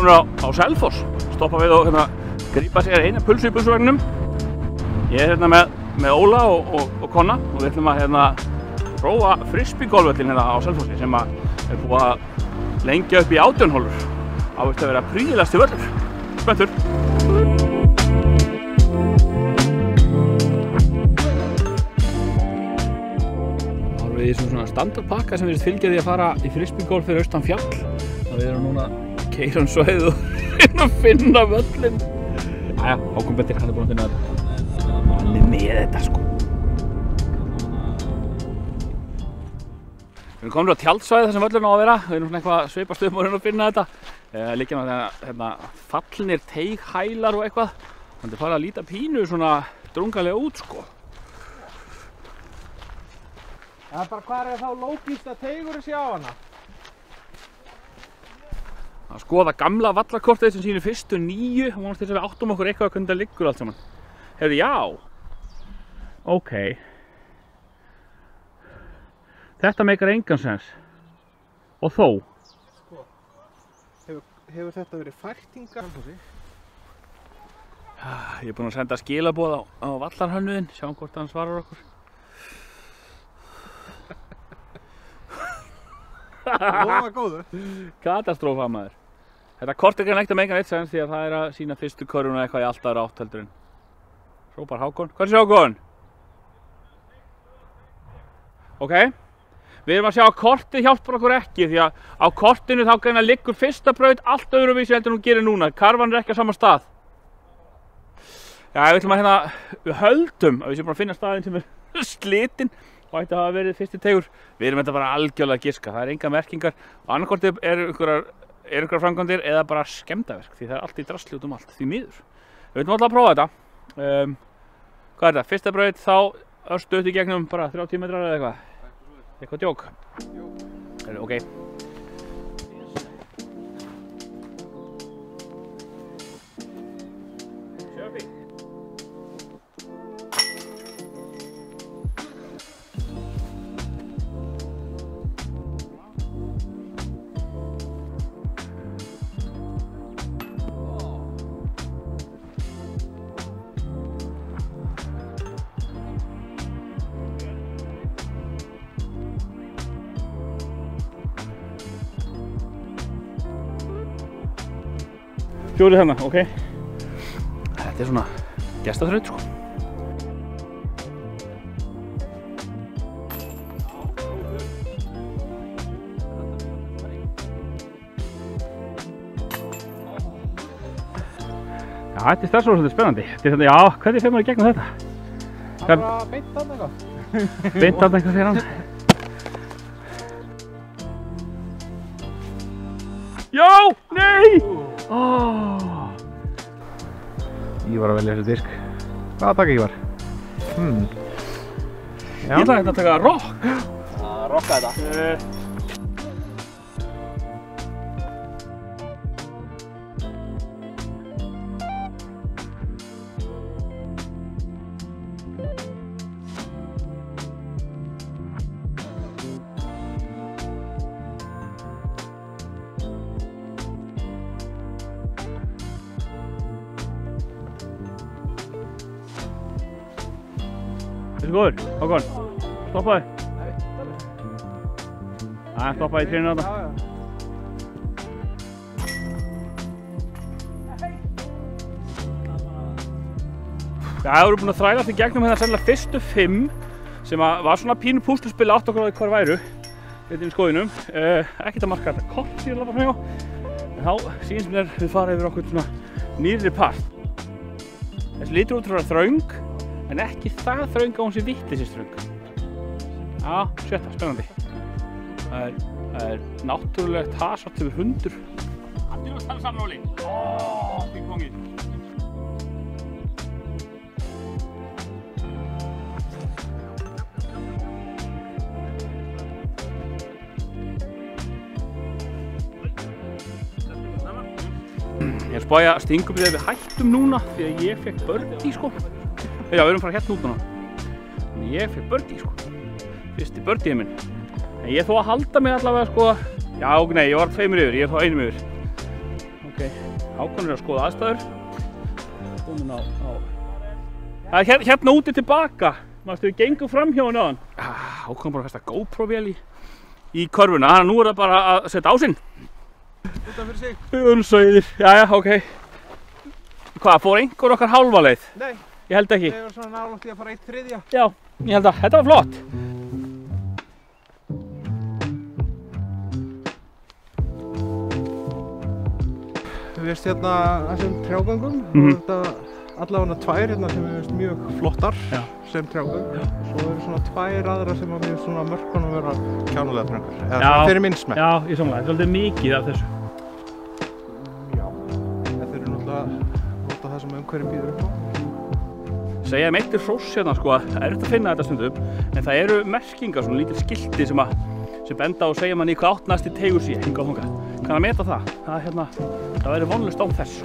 komin á Selfoss, stoppa við og grípa sér eina pulsu í pulsuvagninum. Ég hérna með Óla og Konna og við ætlum að prófa frisbeegolfvöllinn á Selfossi sem er búið að lengja upp í 18 holur. Ávist að vera prýðilegasti völlur. Spenntur! Við erum svona standardpakka sem við fylgja því að fara í frisbeegolf fyrir austan fjall. Við erum núna keyra svæðið og reyna að finna völlinn. Jæja, Hákon Bettir, hann er búinn að finna þetta. Hann er með þetta sko. Við erum komin á tjaldsvæðið þar sem völlurinn á að vera. Við erum svona eitthvað svipast um og reyna að finna þetta. Líka með fallnir teighælar og eitthvað. Þannig að fara að líta pínu svona drungalega út sko. Það er bara hvað er þá lógískt að teigurinn sé á hana? Að skoða gamla vallarkortið sem sýnir fyrstu 9 og vonast til að við áttum okkur eitthvað hvernig það liggur allt saman. Heyrðu, já. Ok. Þetta meikar engan sens. Og þó. Sko, hefur þetta verið fært hingað? Ég er búinn að senda skilaboð á vallarhönnuðinn, sjáum hvort hann svarar okkur. Lofa góðu. Katastrófa maður. Þetta kort er ekki að meika neitt sens því að það er að sína fyrstu körfuna eitthvað í alltaf rátt heldur en. Hrópar Hákon. Hvað er Hákon? Ok. Við erum að sjá að kortið hjálpar okkur ekki því að á kortinu þá greina liggur fyrsta braut allt öðruvísi heldur en hún gerir núna. Karfan er ekki á sama stað. Já, við ætlum að við höldum að við séum bara að finna staðinn sem er slitinn. Og ætti að hafa verið fyrsti teigur. Við erum þetta bara algjörlega að giska, það er enga merkingar og annarkortið eru einhverjar framkvæmdir eða bara skemmdaverk því það er allt í drasli út allt, því miður. Við ætlum alltaf að prófa þetta. Hvað er þetta? Fyrsta braut þá örstuðt í gegnum bara 30 metrar eða eitthvað. Eitthvað djók. Ok. Fjórið hérna, ok. Þetta er svona gestaþraut sko. Já, þetta er svolítið spennandi. Já, hvernig fer maður í gegnum þetta? Það er bara beint þarna eitthvað. Beint þarna eitthvað segir hann. Já! Nei! Ég var að velja þessu disk. Hvaða taka ég var? Ég ætlaði að taka rock. Að rocka þetta. Þessu góður, Hákon, stoppaði. Það stoppaði í trénu þarna. Það voru búin að þrælast í gegnum hérna sennilega fyrstu 5 sem var svona pínu púsluspil átt okkur á því hvar væru hérna í skoðinum. Ekkert að marka þetta kort síðan lafa fram hjá. En þá síðan sem við fara yfir okkur svona nýrri part. Þessi lítur út frá þröng en ekki það þröng á hún sé vitleysis þröng. Já, sjötta, spennandi. Það er náttúrulegt hasart yfir hundur. Allir að tala saman, Óli. Pingpongið. Ég er spáði að stingum við hættum núna því að ég fekk birdie sko. Já, við erum fara hérna út núna. En ég fekk birdie sko. Fyrsti birdie minn. En ég þó að halda mig allavega sko. Já, nei, ég var 2 yfir, ég er þá 1 yfir. Ok, Ok, Hákon að skoða aðstæður. Komin á... Það hérna úti tilbaka. Við gengum fram hjá hann áðan. Hákon bara að festa GoPro-vél í körfuna. Þannig að nú það bara að setja á sinn. Utan fyrir sig. Unnsæðir. Jæja, ok. Hvað, fór einhver okkar hálfa leið? Nei. Ég held ekki. Ég var svona nálægt í að fara 1/3. Já, ég held að. Þetta var flott. Við veist hérna þessum trjágöngum. Þetta allavega 2 hérna sem við veist mjög flottar sem trjágöng. Svo eru svona 2 aðra sem að við svona mörkunum vera kjánulega þröngar. Eða svona fyrir minn smekk. Já, ég samlega. Þetta er svolítið mikið af þessu. Já. Þetta eru náttúrulega það sem umhverfinn býður upp á. Segja eitt hross hérna sko, það er erfitt að finna þetta stundum, en það eru merkingar, svona lítil skilti sem benda og segja manni hvað átt næsti teigur sé, hingað og þangað. Kann að meta það? Það væri vonlaust án þess.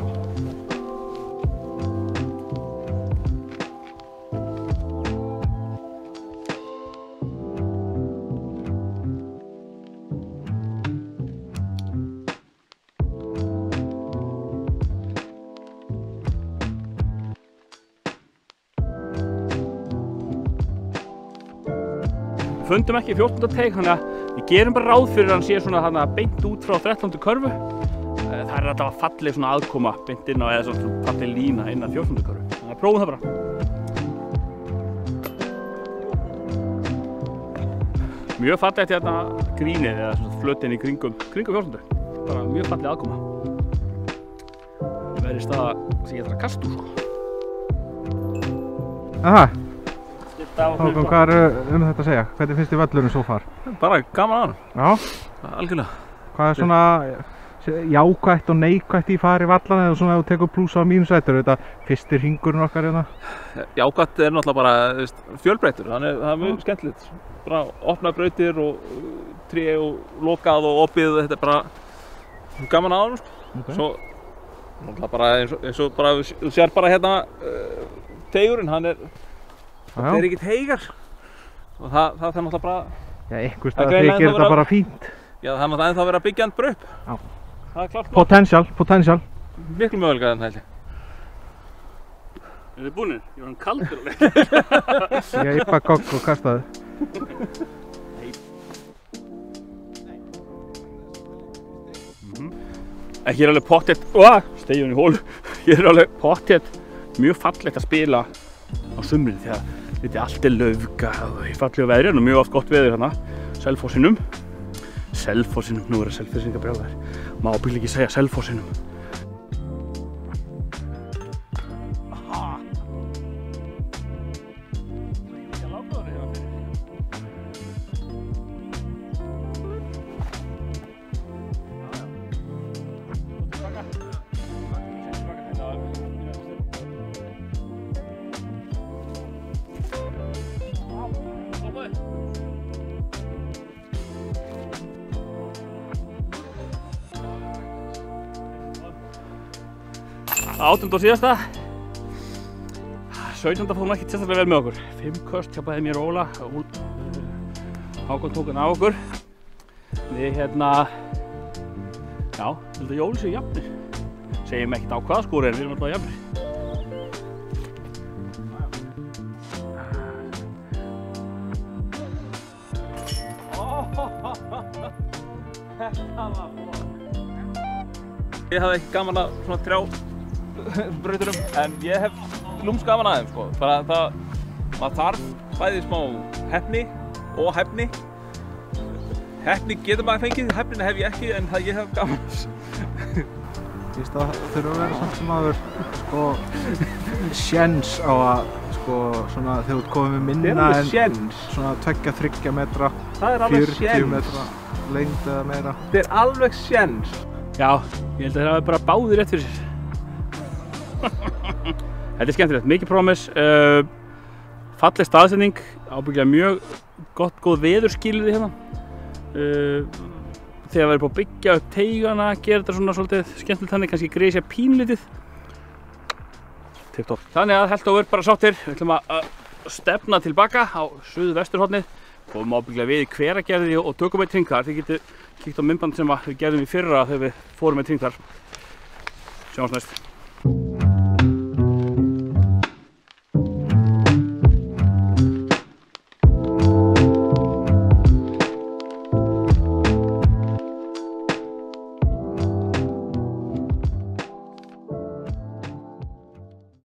Við fundum ekki 14. teig, þannig að við gerum bara ráð fyrir að hann sé svona beint út frá 13. körfu. Það er alltaf falleg svona aðkoma beint inn á eða svona falleg lína inn að 14. körfu. Þannig að prófum það bara. Mjög fallegt hérna grínið eða svona flötin í kringum 14. Bara mjög falleg aðkoma. Verið staða sem ég þarf að kasta úr sko. Aha. Hákon, hvað er þetta að segja? Hvernig finnst þið völlurinn svo far? Bara gaman að hann. Já. Algjörlega. Hvað er svona jákvætt og neikvætt í fari vallan eða svona ef þú tekur plús á mínusættur? Þetta fyrstir hringurinn okkar hérna? Jákvætt er náttúrulega bara fjölbreyttur, þannig að það er mjög skemmtilegt. Bara opna brautir og tré og lokað og opið, þetta er bara gaman að hann. Okay. Svo náttúrulega bara eins og bara þú sér bara hérna teigurinn, hann er þetta er ekki teigar og það er náttúrulega bara já, einhvers staðar þykir þetta bara fínt. Já, það er náttúrulega ennþá að vera að byggja hann bara upp. Já. Það er klart. Potential. Miklu möguleika þarna held ég. Er þið búinir? Ég var hann kaldur á leik. Ég yppa gogg og kastaði. Hér er alveg pottþétt, steigurinn í hól. Hér er alveg pottþétt mjög fallegt að spila á sumrin því að þetta allt er laufga og í fallegu veðri og mjög oft gott veður hérna. Selfossinum, nú er það Selfossingar brjálæðir. Má ábyggilega ekki segja Selfossinum. Átjánda og síðasta. 17. fór hún ekkert sérstaklega vel með okkur. 5 köst hjálpaði mér og Óla. Hákon tók hann af okkur. Við hérna... Já, ég held að jólin séu jafnir. Segjum ekkert á hvað skóri en við erum alltaf jafnir. Ég hafði ekki gaman að svona trjábrauturum, en ég hef lúms gaman að þeim sko. Bara maður þarf bæði smá heppni og hæfni. Heppni getur maður fengið, heppnina hef ég ekki, en það ég hef gaman að þessu. Ég veist að það þurfa að vera samt sem aður sko sjens á að sko svona þegar þú ert komið með minna en svona 2-3 metra, 40 metra lengd eða meira. Þetta er alveg sjens. Já, ég held að það er bara báðir rétt fyrir sér. Þetta er skemmtilegt, mikið promise, falleg staðsetning, ábyggilega mjög góð veðurskilyrði hérna. Þegar við erum búin að byggja upp teigana, gera þetta svona svolítið skemmtilegt þannig, kannski gresja pínlítið. Tipptopp. Þannig að held over bara sáttir, við ætlum að stefna tilbaka á suðvesturhornið. Komum ábyggilega við í Hveragerði og tökum með tring þar. Þið getið kíkt á myndband sem við gerðum í fyrra þegar við fórum með tring þar. Sjáumst næst.